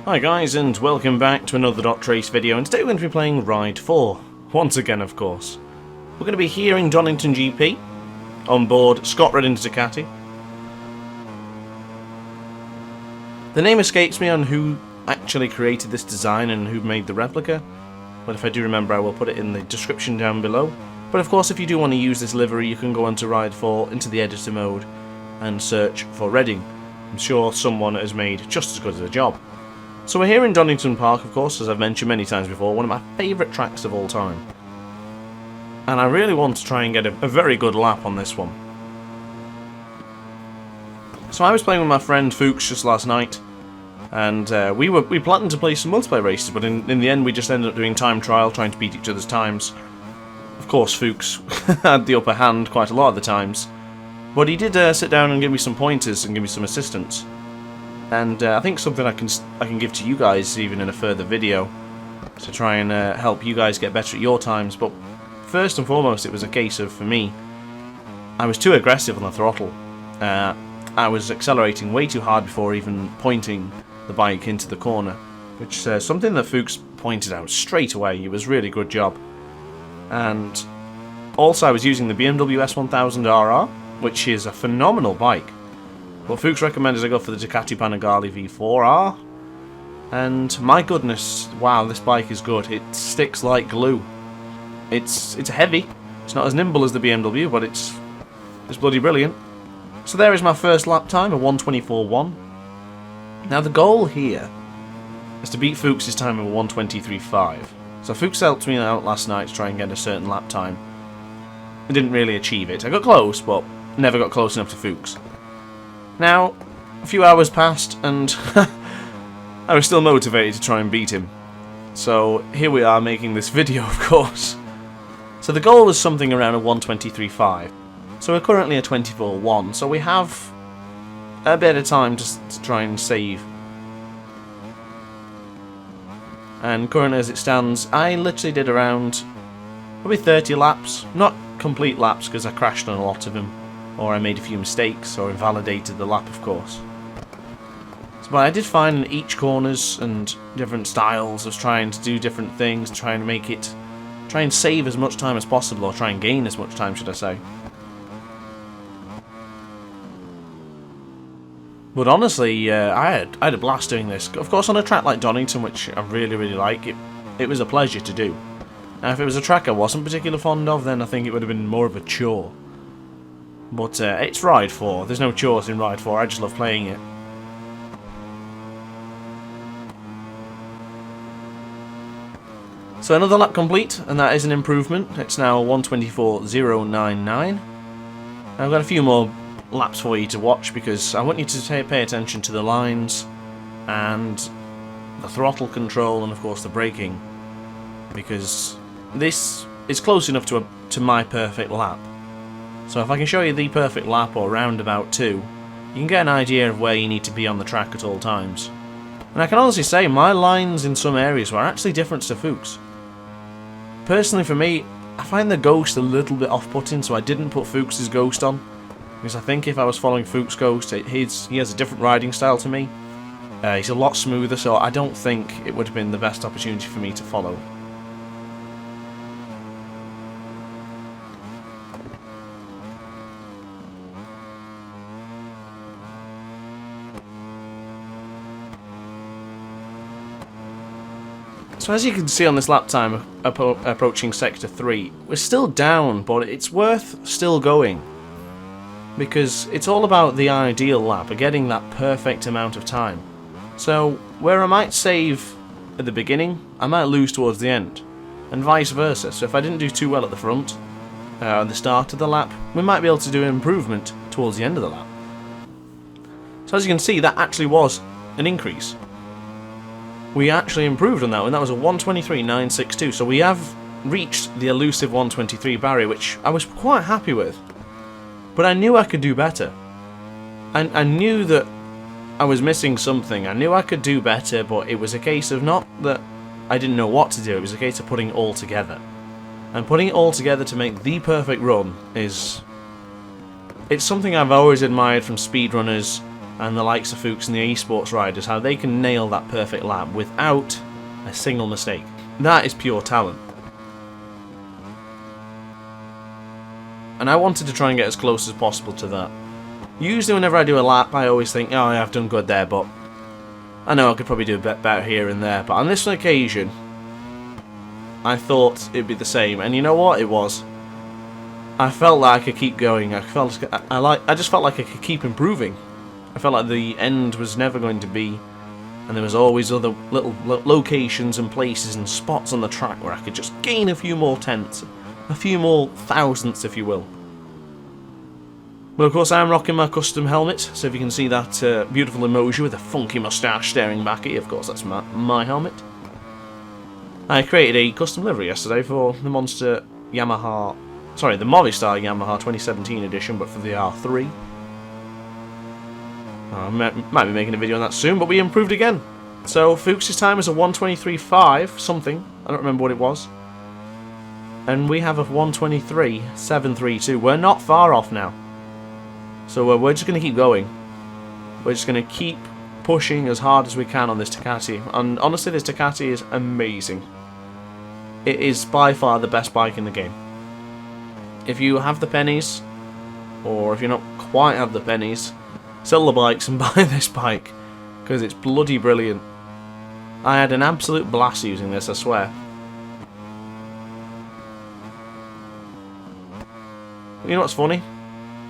Hi guys, and welcome back to another DrAce video, and today we're going to be playing Ride 4. Once again, of course. We're going to be here in DonningtonGP, on board Scott Redding's Ducati. The name escapes me on who actually created this design and who made the replica, but if I do remember I will put it in the description down below. But of course, if you do want to use this livery, you can go onto Ride 4, into the editor mode, and search for Redding. I'm sure someone has made just as good as a job. So we're here in Donington Park, of course, as I've mentioned many times before, one of my favourite tracks of all time. And I really want to try and get a very good lap on this one. So I was playing with my friend FooXz just last night, and we planned to play some multiplayer races, but in the end we just ended up doing time trial, trying to beat each other's times. Of course, FooXz had the upper hand quite a lot of the times, but he did sit down and give me some pointers and give me some assistance. And I think something I can give to you guys even in a further video to try and help you guys get better at your times. But first and foremost, it was a case of, for me, I was too aggressive on the throttle. I was accelerating way too hard before even pointing the bike into the corner, which is something that FooXz pointed out straight away. It was a really good job. And also I was using the BMW S1000RR, which is a phenomenal bike. But FooXz recommended I go for the Ducati Panigale V4R, and my goodness, wow, this bike is good. It sticks like glue. It's heavy. It's not as nimble as the BMW, but it's bloody brilliant. So there is my first lap time, a 1:24.1. Now the goal here is to beat FooXz's time of a 1:23.5. So FooXz helped me out last night to try and get a certain lap time. I didn't really achieve it. I got close, but never got close enough to FooXz. Now, a few hours passed, and I was still motivated to try and beat him. So here we are making this video, of course. So the goal was something around a 1:23.5. So we're currently a 24.1, so we have a bit of time to try and save. And currently as it stands, I literally did around probably 30 laps. Not complete laps, because I crashed on a lot of them, or I made a few mistakes, or invalidated the lap, of course. But I did find in each corners and different styles of trying to do different things, trying to make it, try and save as much time as possible, or try and gain as much time, should I say. But honestly, I had a blast doing this. Of course, on a track like Donington, which I really like, it was a pleasure to do. Now, if it was a track I wasn't particularly fond of, then I think it would have been more of a chore. But it's Ride 4. There's no chores in Ride 4. I just love playing it. So another lap complete, and that is an improvement. It's now 1:24.099. I've got a few more laps for you to watch, because I want you to pay attention to the lines and the throttle control and of course the braking, because this is close enough to my perfect lap. So if I can show you the perfect lap, or roundabout 2, you can get an idea of where you need to be on the track at all times. And I can honestly say my lines in some areas were actually different to FooXz. Personally for me, I find the ghost a little bit off-putting, so I didn't put FooXz's ghost on, because I think if I was following FooXz's ghost, he has a different riding style to me. He's a lot smoother, so I don't think it would have been the best opportunity for me to follow. So as you can see on this lap time approaching Sector 3, we're still down, but it's worth still going. Because it's all about the ideal lap, of getting that perfect amount of time. So where I might save at the beginning, I might lose towards the end. And vice versa. So if I didn't do too well at the front, at the start of the lap, we might be able to do an improvement towards the end of the lap. So as you can see, that actually was an increase. We actually improved on that, and that was a 1:23.962, so we have reached the elusive 1:23 barrier, which I was quite happy with. But I knew I could do better. I knew that I was missing something. I knew I could do better, but it was a case of not that I didn't know what to do, it was a case of putting it all together. And putting it all together to make the perfect run it's something I've always admired from speedrunners and the likes of FooXz and the esports riders, how they can nail that perfect lap without a single mistake. That is pure talent. And I wanted to try and get as close as possible to that. Usually whenever I do a lap, I always think, oh yeah, I've done good there, but I know I could probably do a bit better here and there. But on this occasion, I thought it'd be the same, and you know what? It was. I felt like I could keep going. I just felt like I could keep improving. I felt like the end was never going to be, and there was always other little locations and places and spots on the track where I could just gain a few more tenths, a few more thousandths, if you will. But of course I am rocking my custom helmet, so if you can see that beautiful emoji with a funky moustache staring back at you, of course that's my helmet. I created a custom livery yesterday for the Movistar Yamaha 2017 edition, but for the R3. I might be making a video on that soon, but we improved again. So FooXz's time is a 1:23.5 something, I don't remember what it was. And we have a 1:23.732. We're not far off now. So we're just going to keep going. We're just going to keep pushing as hard as we can on this Ducati. And honestly, this Ducati is amazing. It is by far the best bike in the game. If you have the pennies, or if you not quite have the pennies, sell the bikes and buy this bike, because it's bloody brilliant. I had an absolute blast using this, I swear. You know what's funny?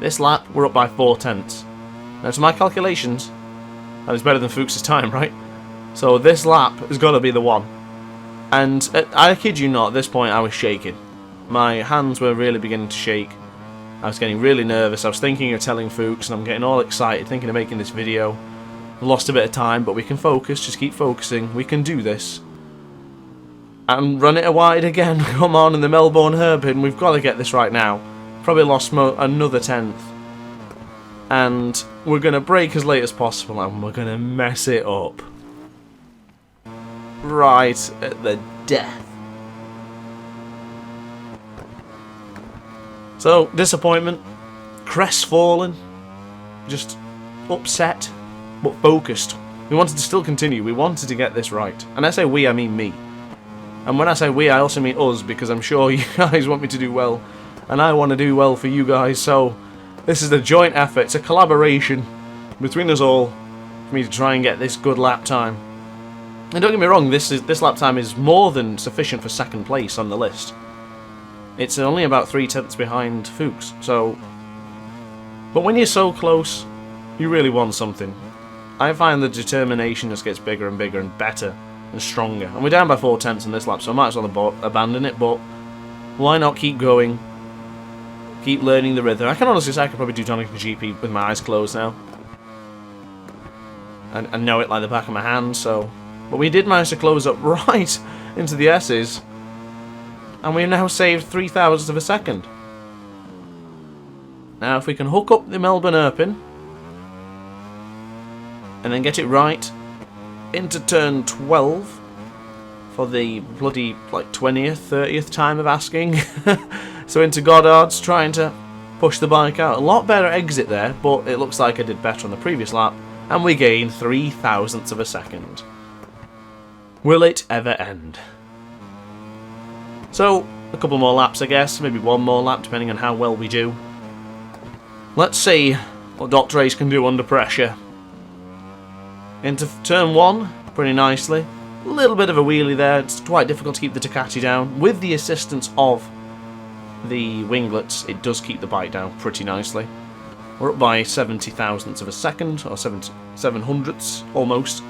This lap, we're up by 4 tenths. Now, to my calculations, that is better than FooXz's time, right? So this lap has got to be the one. And I kid you not, at this point I was shaking. My hands were really beginning to shake. I was getting really nervous. I was thinking of telling FooXz, and I'm getting all excited, thinking of making this video. Lost a bit of time, but we can focus. Just keep focusing. We can do this. And run it wide again. Come on, in the Melbourne hairpin. We've got to get this right now. Probably lost another tenth. And we're going to brake as late as possible, and we're going to mess it up. Right at the death. So, disappointment, crestfallen, just upset, but focused. We wanted to still continue, we wanted to get this right. And I say we, I mean me. And when I say we, I also mean us, because I'm sure you guys want me to do well, and I want to do well for you guys, so this is a joint effort, it's a collaboration between us all for me to try and get this good lap time. And don't get me wrong, this lap time is more than sufficient for second place on the list. It's only about 3 tenths behind FooXz, so... But when you're so close, you really want something. I find the determination just gets bigger and bigger and better and stronger. And we're down by 4 tenths in this lap, so I might as well abandon it, but why not keep going? Keep learning the rhythm. I can honestly say I could probably do DonningtonGP with my eyes closed now. I know it like the back of my hand, so... But we did manage to close up right into the S's. And we've now saved 0.003 of a second. Now if we can hook up the Melbourne hairpin and then get it right into turn 12 for the bloody like 20th, 30th time of asking. So into Goddard's, trying to push the bike out. A lot better exit there, but it looks like I did better on the previous lap, and we gained 0.003 of a second. Will it ever end? So, a couple more laps I guess, maybe one more lap depending on how well we do. Let's see what DrAce can do under pressure. Into turn 1, pretty nicely. A little bit of a wheelie there, it's quite difficult to keep the Ducati down. With the assistance of the winglets, it does keep the bike down pretty nicely. We're up by 70,000ths of a second, or 700ths almost.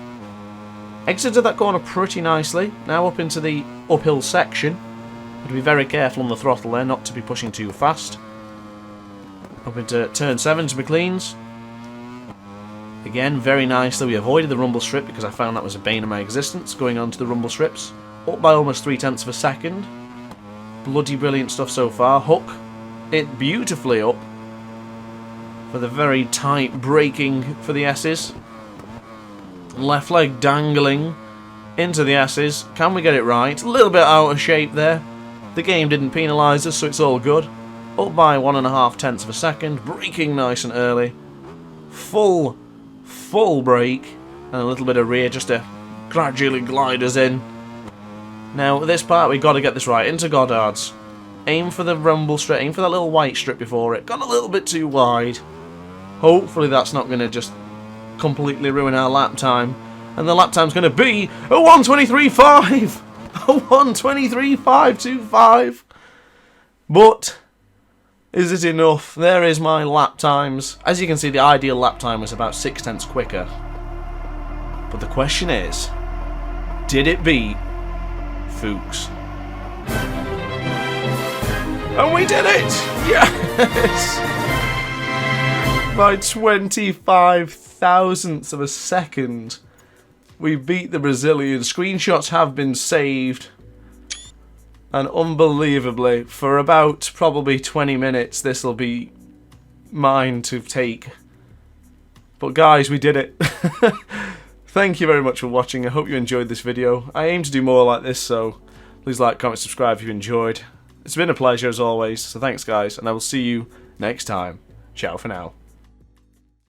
Exited that corner pretty nicely, now up into the uphill section. Have to be very careful on the throttle there, not to be pushing too fast. Up into turn 7 to McLean's. Again, very nicely, we avoided the rumble strip because I found that was a bane of my existence, going on to the rumble strips. Up by almost 0.3 of a second. Bloody brilliant stuff so far. Hook it beautifully up for the very tight braking for the S's. Left leg dangling into the S's. Can we get it right? A little bit out of shape there. The game didn't penalise us, so it's all good. Up by 1.5 tenths of a second. Braking nice and early. Full full brake, and a little bit of rear just to gradually glide us in. Now, this part, we've got to get this right. Into Goddard's. Aim for the rumble strip, aim for that little white strip before it. Got a little bit too wide. Hopefully that's not going to just completely ruin our lap time. And the lap time's going to be a 1:23.5! A 1:23.525! But is it enough? There is my lap times. As you can see, the ideal lap time was about 6/10 quicker. But the question is, did it beat FooXz? And we did it! Yes! By 25 thousandths of a second, we beat the Brazilian. Screenshots have been saved. And unbelievably, for about probably 20 minutes, this will be mine to take. But guys, we did it. Thank you very much for watching. I hope you enjoyed this video. I aim to do more like this, so please like, comment, subscribe if you enjoyed. It's been a pleasure as always, so thanks guys, and I will see you next time. Ciao for now.